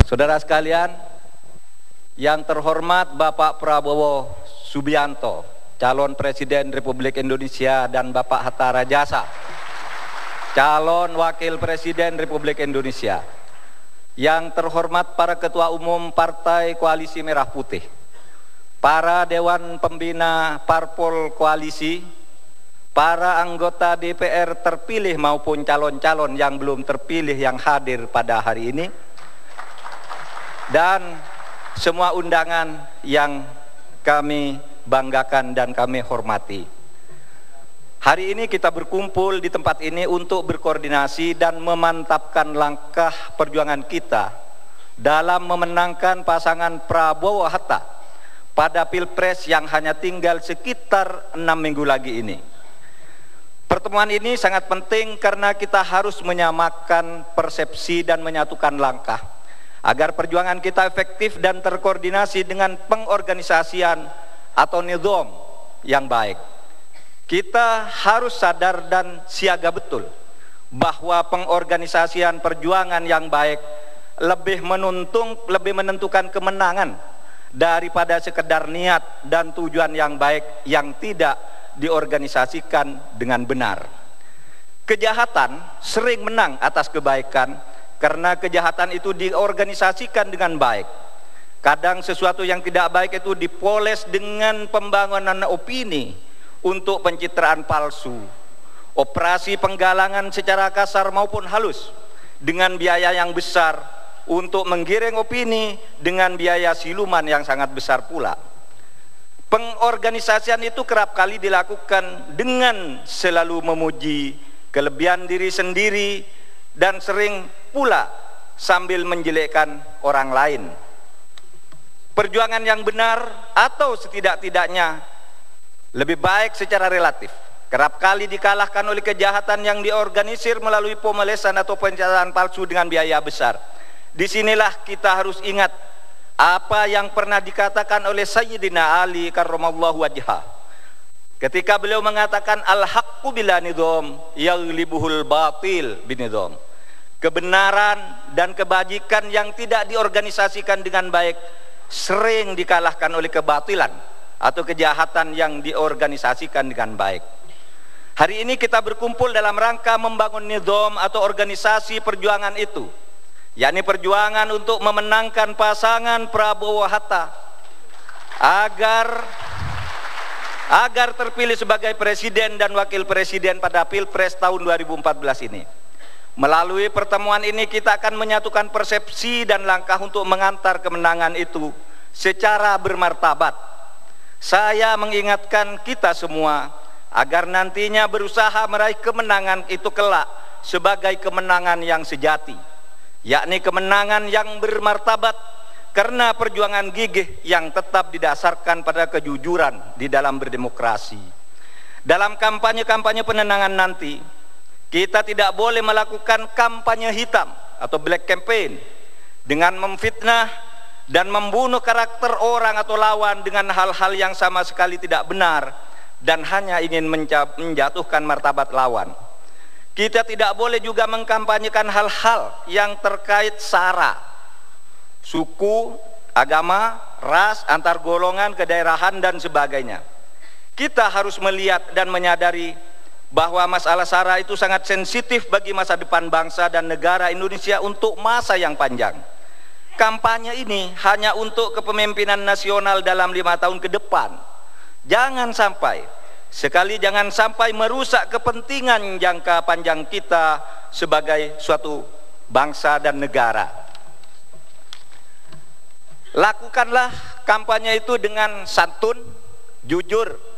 Saudara sekalian, yang terhormat Bapak Prabowo Subianto, calon Presiden Republik Indonesia, dan Bapak Hatta Rajasa, calon Wakil Presiden Republik Indonesia. Yang terhormat para Ketua Umum Partai Koalisi Merah Putih, para Dewan Pembina Parpol Koalisi, para anggota DPR terpilih maupun calon-calon yang belum terpilih yang hadir pada hari ini, dan semua undangan yang kami banggakan dan kami hormati. Hari ini kita berkumpul di tempat ini untuk berkoordinasi dan memantapkan langkah perjuangan kita dalam memenangkan pasangan Prabowo Hatta pada Pilpres yang hanya tinggal sekitar 6 minggu lagi ini. Pertemuan ini sangat penting karena kita harus menyamakan persepsi dan menyatukan langkah agar perjuangan kita efektif dan terkoordinasi dengan pengorganisasian atau nizam yang baik. Kita harus sadar dan siaga betul bahwa pengorganisasian perjuangan yang baik lebih menentukan kemenangan daripada sekedar niat dan tujuan yang baik yang tidak diorganisasikan dengan benar. Kejahatan sering menang atas kebaikan karena kejahatan itu diorganisasikan dengan baik. Kadang sesuatu yang tidak baik itu dipoles dengan pembangunan opini untuk pencitraan palsu, operasi penggalangan secara kasar maupun halus dengan biaya yang besar untuk menggiring opini dengan biaya siluman yang sangat besar pula. Pengorganisasian itu kerap kali dilakukan dengan selalu memuji kelebihan diri sendiri dan sering pula sambil menjelekkan orang lain. Perjuangan yang benar atau setidak-tidaknya lebih baik secara relatif kerap kali dikalahkan oleh kejahatan yang diorganisir melalui pemelesan atau pencatatan palsu dengan biaya besar. Disinilah kita harus ingat apa yang pernah dikatakan oleh Sayyidina Ali karramallahu wajhah ketika beliau mengatakan al-haqqu bila nidham yaghlibuhul batil binidham. Kebenaran dan kebajikan yang tidak diorganisasikan dengan baik sering dikalahkan oleh kebatilan atau kejahatan yang diorganisasikan dengan baik. Hari ini kita berkumpul dalam rangka membangun nizam atau organisasi perjuangan itu, yakni perjuangan untuk memenangkan pasangan Prabowo Hatta agar terpilih sebagai presiden dan wakil presiden pada Pilpres tahun 2014 ini. Melalui pertemuan ini kita akan menyatukan persepsi dan langkah untuk mengantar kemenangan itu secara bermartabat. Saya mengingatkan kita semua agar nantinya berusaha meraih kemenangan itu kelak sebagai kemenangan yang sejati, yakni kemenangan yang bermartabat karena perjuangan gigih yang tetap didasarkan pada kejujuran di dalam berdemokrasi. Dalam kampanye-kampanye penenangan nanti, kita tidak boleh melakukan kampanye hitam atau black campaign dengan memfitnah dan membunuh karakter orang atau lawan dengan hal-hal yang sama sekali tidak benar dan hanya ingin menjatuhkan martabat lawan. Kita tidak boleh juga mengkampanyekan hal-hal yang terkait sara, suku, agama, ras, antar golongan, kedaerahan dan sebagainya. Kita harus melihat dan menyadari bahwa masalah sara itu sangat sensitif bagi masa depan bangsa dan negara Indonesia untuk masa yang panjang. Kampanye ini hanya untuk kepemimpinan nasional dalam 5 tahun ke depan. Jangan sampai merusak kepentingan jangka panjang kita sebagai suatu bangsa dan negara. Lakukanlah kampanye itu dengan santun, jujur,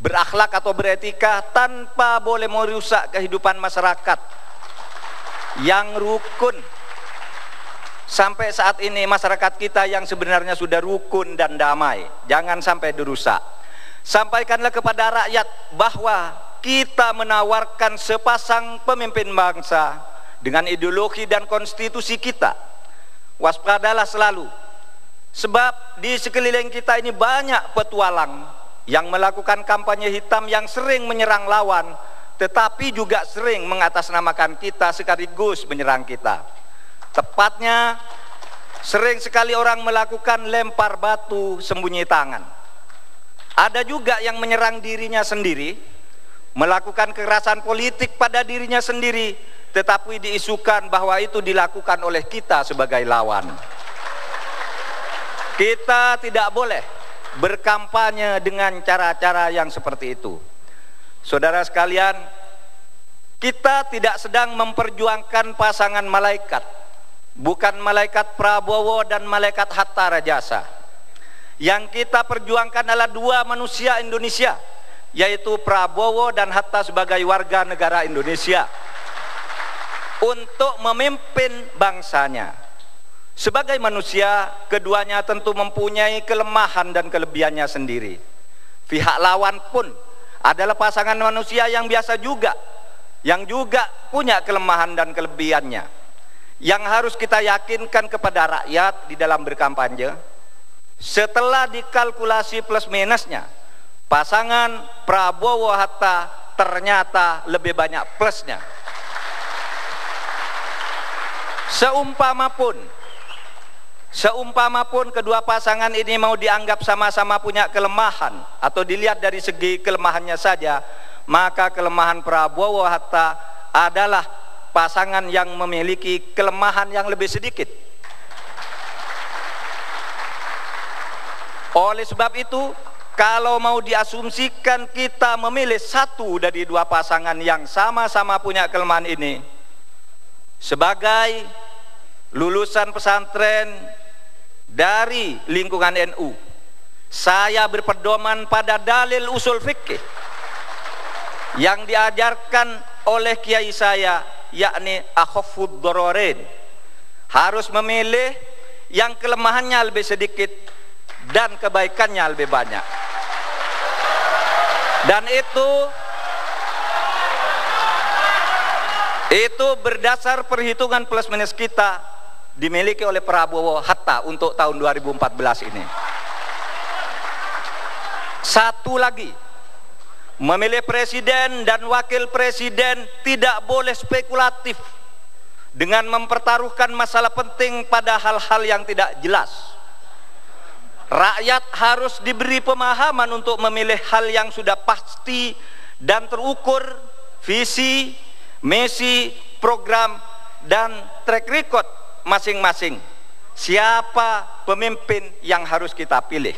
berakhlak atau beretika tanpa boleh merusak kehidupan masyarakat yang rukun. Sampai saat ini masyarakat kita yang sebenarnya sudah rukun dan damai, jangan sampai dirusak. Sampaikanlah kepada rakyat bahwa kita menawarkan sepasang pemimpin bangsa dengan ideologi dan konstitusi kita. Waspadalah selalu, sebab di sekeliling kita ini banyak petualang yang melakukan kampanye hitam yang sering menyerang lawan, tetapi juga sering mengatasnamakan kita sekaligus menyerang kita. Tepatnya Sering sekali orang melakukan lempar batu sembunyi tangan. Ada juga yang menyerang dirinya sendiri, melakukan kekerasan politik pada dirinya sendiri, tetapi diisukan bahwa itu dilakukan oleh kita sebagai lawan. Kita tidak boleh berkampanye dengan cara-cara yang seperti itu. Saudara sekalian, kita tidak sedang memperjuangkan pasangan malaikat, bukan malaikat Prabowo dan malaikat Hatta Rajasa. Yang kita perjuangkan adalah dua manusia Indonesia, yaitu Prabowo dan Hatta sebagai warga negara Indonesia, untuk memimpin bangsanya. Sebagai manusia, keduanya tentu mempunyai kelemahan dan kelebihannya sendiri. Pihak lawan pun adalah pasangan manusia yang biasa juga, yang juga punya kelemahan dan kelebihannya. Yang harus kita yakinkan kepada rakyat di dalam berkampanye, setelah dikalkulasi plus minusnya, pasangan Prabowo Hatta ternyata lebih banyak plusnya. Seumpama pun kedua pasangan ini mau dianggap sama-sama punya kelemahan atau dilihat dari segi kelemahannya saja, maka kelemahan Prabowo Hatta adalah pasangan yang memiliki kelemahan yang lebih sedikit. Oleh sebab itu, kalau mau diasumsikan kita memilih satu dari dua pasangan yang sama-sama punya kelemahan ini, sebagai lulusan pesantren dari lingkungan NU, saya berpedoman pada dalil usul fikih yang diajarkan oleh kiai saya, yakni akhafud dororin, harus memilih yang kelemahannya lebih sedikit dan kebaikannya lebih banyak. Dan itu berdasar perhitungan plus minus kita dimiliki oleh Prabowo Hatta untuk tahun 2014 ini. Satu lagi, memilih presiden dan wakil presiden tidak boleh spekulatif dengan mempertaruhkan masalah penting pada hal-hal yang tidak jelas. Rakyat harus diberi pemahaman untuk memilih hal yang sudah pasti dan terukur, visi, misi, program, dan track record masing-masing. Siapa pemimpin yang harus kita pilih?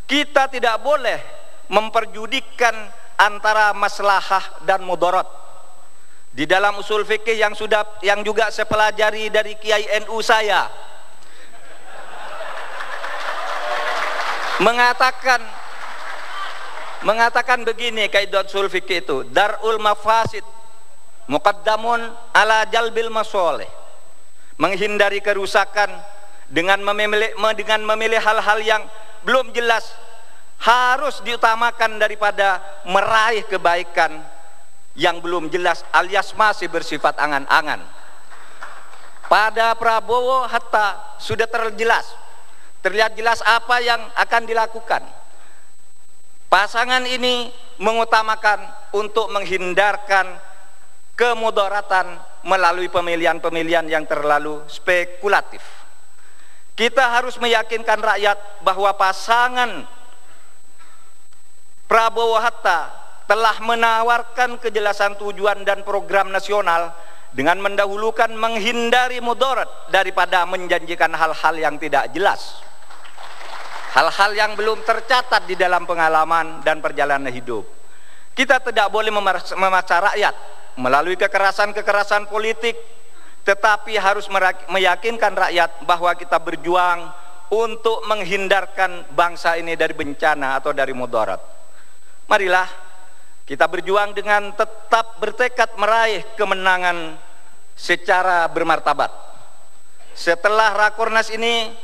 Kita tidak boleh memperjudikan antara maslahah dan mudarat. Di dalam usul fikih yang juga saya pelajari dari Kiai NU saya, mengatakan begini, kaidah usul fikih itu, darul mafasid muqaddamun ala jalbil masoleh. Menghindari kerusakan dengan memilih hal-hal yang belum jelas harus diutamakan daripada meraih kebaikan yang belum jelas alias masih bersifat angan-angan. Pada Prabowo Hatta sudah terlihat jelas apa yang akan dilakukan. Pasangan ini mengutamakan untuk menghindarkan kemudaratan melalui pemilihan-pemilihan yang terlalu spekulatif. Kita harus meyakinkan rakyat bahwa pasangan Prabowo Hatta telah menawarkan kejelasan tujuan dan program nasional dengan mendahulukan menghindari mudarat daripada menjanjikan hal-hal yang tidak jelas, hal-hal yang belum tercatat di dalam pengalaman dan perjalanan hidup. Kita tidak boleh memaksa rakyat melalui kekerasan-kekerasan politik, tetapi harus meyakinkan rakyat bahwa kita berjuang untuk menghindarkan bangsa ini dari bencana atau dari mudarat. Marilah kita berjuang dengan tetap bertekad meraih kemenangan secara bermartabat. Setelah Rakornas ini,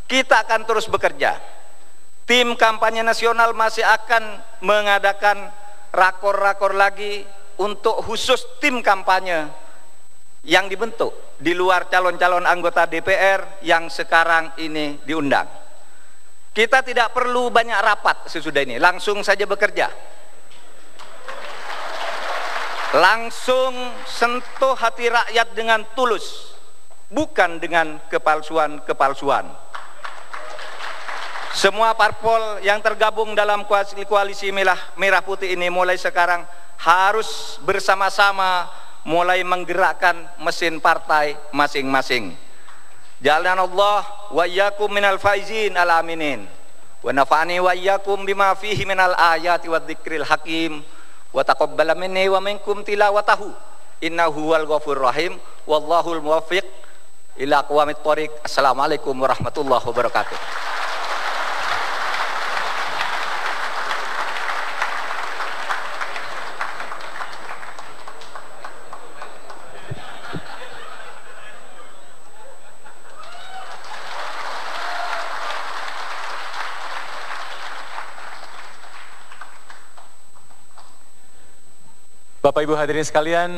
kita akan terus bekerja. Tim kampanye nasional masih akan mengadakan rakor-rakor lagi untuk khusus tim kampanye yang dibentuk di luar calon-calon anggota DPR yang sekarang ini diundang. Kita tidak perlu banyak rapat sesudah ini, langsung saja bekerja. Langsung sentuh hati rakyat dengan tulus. bukan dengan kepalsuan-kepalsuan. Semua parpol yang tergabung dalam koalisi merah putih ini mulai sekarang harus bersama-sama mulai menggerakkan mesin partai masing-masing. Jalanallah wa iyyakum minal faizin al aminin. Wa nafa'ani wa iyyakum bima fihi minal ayati wadh-dzikril hakim. Wa taqabbala minni wa minkum tilawatahu. Innahu huwal ghafurur rahim. Wallahul muwaffiq ila aqwamit thoriq. Assalamualaikum warahmatullahi wabarakatuh. Bapak Ibu hadirin sekalian,